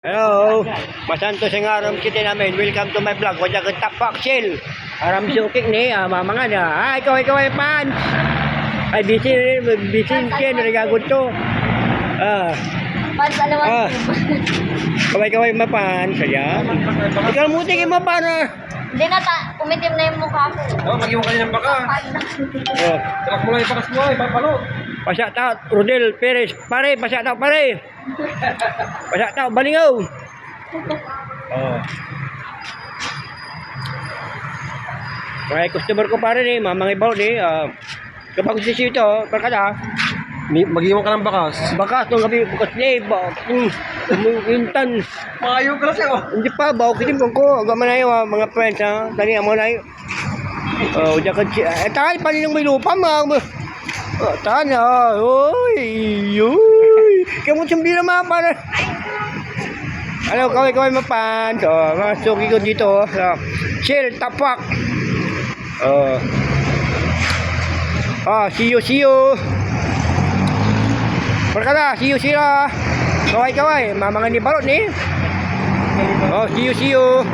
Hello, masanto sa ngaram kita namin. Welcome to my vlog. Wala kang tapak chill. Aram sungkik ni, mamanga na. Ikaw ay pan. Ay, busy kin, nagagod to. Pansalawan. Kaway mapan, saya. Ikaw muti kayo mapan. Hindi na umitim na yung mukha ko. Mag-iwan ka ng baka. Talak mo lang yung bakas mo ay, papalo. Pasyak tao, Rodel Perez. Pare, pasyak tao, pare. Pasyak tao, balingaw. May customer ko pare ni, mamang ibaw ni. Kapag sisiyo ito, perkada. Mag-iwan ka ng bakas. Bakas nung kami bukas ni, intan. Maayaw ka kasi oh. Hindi pa, bawa kitim ko. Agama na yun, mga friends ha. Tani amo na yun. Udah ka, tahan pa rin ng may lupa mga. Tahan ha. Uy. Kamu sumbi na mga para. Ano, kaway mapan. So, mga suki ko dito. Chill, tapak. See you. Perkara, see you sila. Kaway, mamang ni balot ni. See you.